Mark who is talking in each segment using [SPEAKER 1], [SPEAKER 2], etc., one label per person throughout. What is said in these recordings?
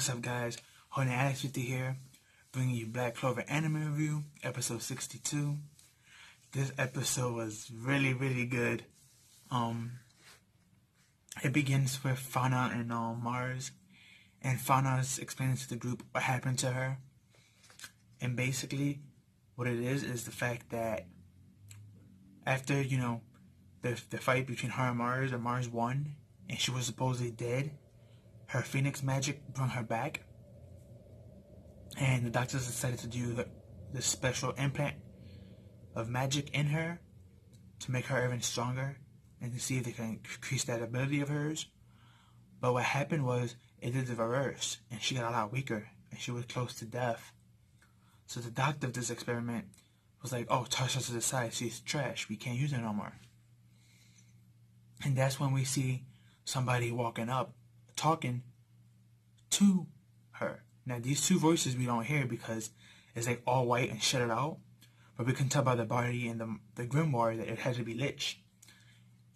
[SPEAKER 1] What's up, guys? Holding Alex 50 here, bringing you Black Clover anime review, episode 62. This episode was really, really good. It begins with Fauna and Mars, and Fauna's explaining to the group what happened to her. And basically, what it is the fact that after, the fight between her and Mars won, and she was supposedly dead, her phoenix magic brought her back, and the doctors decided to do this special implant of magic in her to make her even stronger and to see if they can increase that ability of hers. But what happened was it did the reverse, and she got a lot weaker, and she was close to death. So the doctor of this experiment was like, "Oh, toss her to the side. She's trash. We can't use her no more." And that's when we see somebody walking up, talking to her. Now, these two voices we don't hear because it's like all white and shuttered out, but we can tell by the body and the grimoire that it had to be Lich.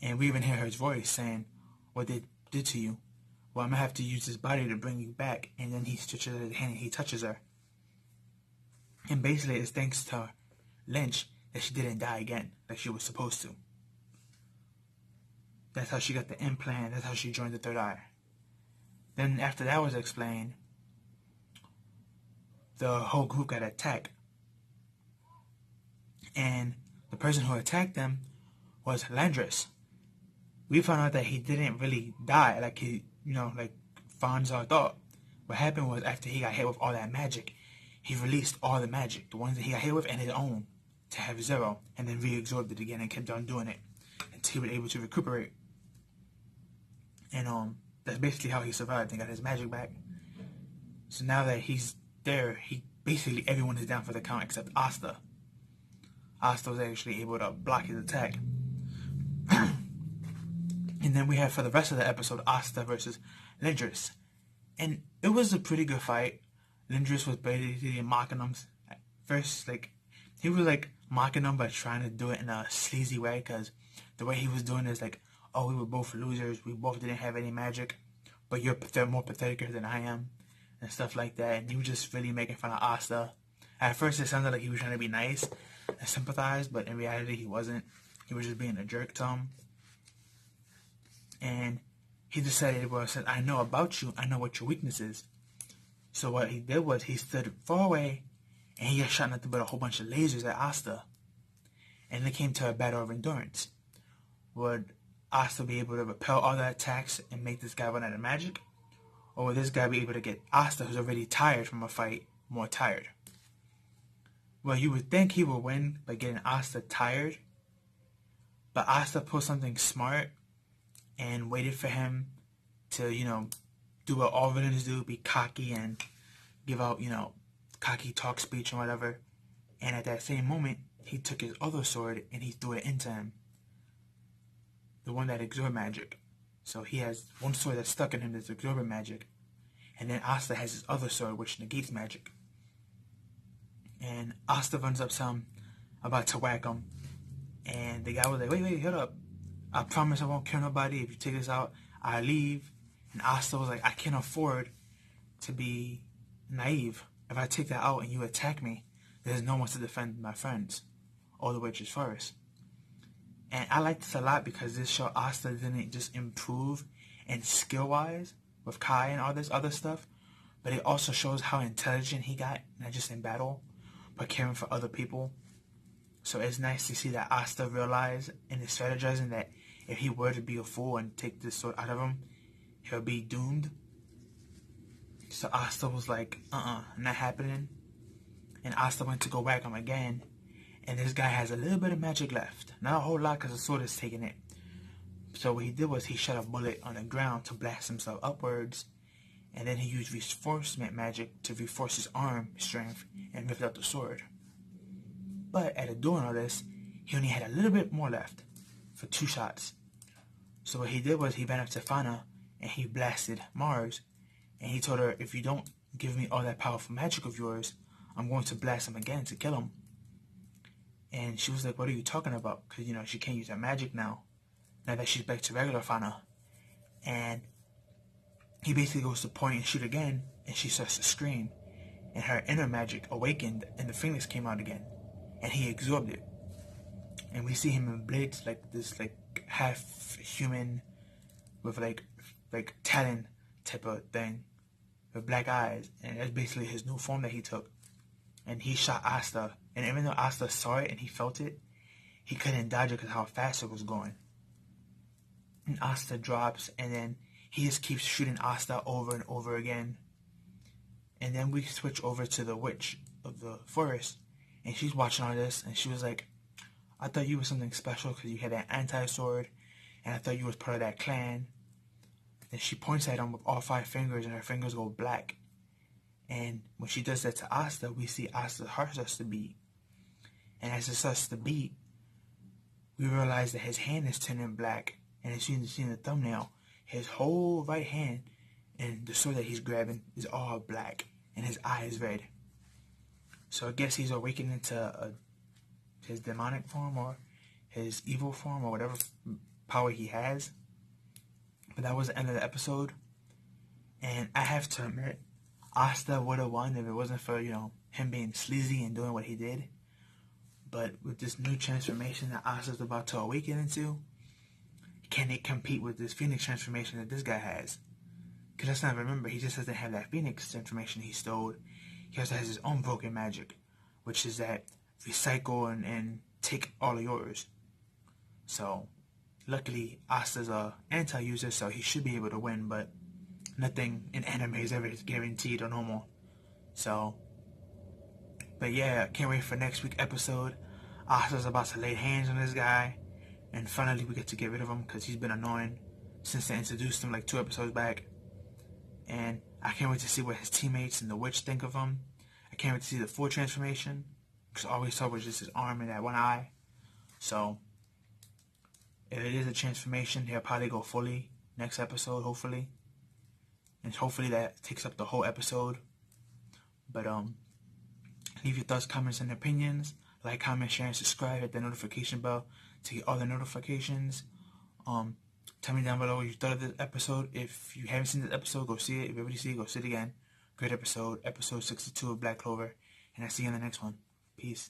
[SPEAKER 1] And we even hear her voice saying, "What they did to you? Well, I'm gonna have to use this body to bring you back." And then he stretches her hand and he touches her. And basically, it's thanks to Lynch that she didn't die again, like she was supposed to. That's how she got the implant. That's how she joined the Third Eye. Then after that was explained, the whole group got attacked. And the person who attacked them was Landris. We found out that he didn't really die like like Fonzo thought. What happened was after he got hit with all that magic, he released all the magic, the ones that he got hit with, and his own, to have zero, and then reabsorbed it again and kept on doing it until he was able to recuperate. And that's basically how he survived and got his magic back. So now that he's there, everyone is down for the count except Asta. Asta was actually able to block his attack. And then we have, for the rest of the episode, Asta versus Lindris. And it was a pretty good fight. Lindris was basically mocking him. At first, he was mocking him but trying to do it in a sleazy way, because the way he was doing is like, "Oh, we were both losers. We both didn't have any magic, but you're more pathetic than I am," and stuff like that. And he was just really making fun of Asta. At first, it sounded like he was trying to be nice and sympathize, but in reality, he wasn't. He was just being a jerk to him. And he decided, well, said, "I know about you. I know what your weakness is." So what he did was he stood far away, and he got shot nothing but a whole bunch of lasers at Asta. And it came to a battle of endurance. Would Asta be able to repel all the attacks and make this guy run out of magic? Or would this guy be able to get Asta, who's already tired from a fight, more tired? Well, you would think he would win by getting Asta tired, but Asta pulled something smart and waited for him to, do what all villains do, be cocky and give out, cocky talk speech and whatever. And at that same moment, he took his other sword and he threw it into him. The one that absorbs magic. So he has one sword that's stuck in him that's absorbing magic. And then Asta has his other sword which negates magic. And Asta runs up to him, about to whack him. And the guy was like, wait, hold up. "I promise I won't kill nobody. If you take this out, I'll leave." And Asta was like, "I can't afford to be naive. If I take that out and you attack me, there's no one to defend my friends or the Witch's Forest." And I like this a lot because this show Asta didn't just improve in skill-wise with Kai and all this other stuff, but it also shows how intelligent he got, not just in battle, but caring for other people. So it's nice to see that Asta realized and is strategizing that if he were to be a fool and take this sword out of him, he'll be doomed. So Asta was like, not happening. And Asta went to go whack him again. And this guy has a little bit of magic left. Not a whole lot because the sword is taking it. So what he did was he shot a bullet on the ground to blast himself upwards. And then he used reinforcement magic to reinforce his arm strength and lift up the sword. But at doing all this, he only had a little bit more left for 2 shots. So what he did was he ran up to Fauna and he blasted Mars. And he told her, "If you don't give me all that powerful magic of yours, I'm going to blast him again to kill him." And she was like, "What are you talking about?" Because, she can't use her magic now that she's back to regular Fauna. And he basically goes to point and shoot again, and she starts to scream, and her inner magic awakened, and the phoenix came out again, and he absorbed it. And we see him in blades, like this, like half human with like talon type of thing, with black eyes, and that's basically his new form that he took. And he shot Asta, and even though Asta saw it and he felt it, he couldn't dodge it because how fast it was going. And Asta drops, and then he just keeps shooting Asta over and over again. And then we switch over to the witch of the forest, and she's watching all this, and she was like, I thought you were something special because you had that anti-sword, and I thought you was part of that clan. Then she points at him with all 5 fingers, and her fingers go black. And when she does that to Asta, we see Asta's heart starts to beat. And as it starts to beat, we realize that his hand is turning black. And as you can see in the thumbnail, his whole right hand and the sword that he's grabbing is all black, and his eye is red. So I guess he's awakening to his demonic form or his evil form or whatever power he has. But that was the end of the episode. And I have to admit, Asta would have won if it wasn't for, him being sleazy and doing what he did. But with this new transformation that Asta's about to awaken into, can it compete with this Phoenix transformation that this guy has? Because let's not remember, he just doesn't have that Phoenix transformation he stole. He also has his own broken magic, which is that recycle and take all of yours. So, luckily, Asta's a anti-user, so he should be able to win, but nothing in anime is ever guaranteed or normal. So, but yeah, can't wait for next week's episode. Asta's about to lay hands on this guy, and finally we get to get rid of him because he's been annoying since they introduced him like 2 episodes back. And I can't wait to see what his teammates and the witch think of him. I can't wait to see the full transformation, because all we saw was just his arm and that one eye. So, if it is a transformation, he'll probably go fully next episode, hopefully. And hopefully that takes up the whole episode. But, leave your thoughts, comments, and opinions. Like, comment, share, and subscribe. Hit the notification bell to get all the notifications. Tell me down below what you thought of this episode. If you haven't seen this episode, go see it. If you already see it, go see it again. Great episode. Episode 62 of Black Clover. And I'll see you in the next one. Peace.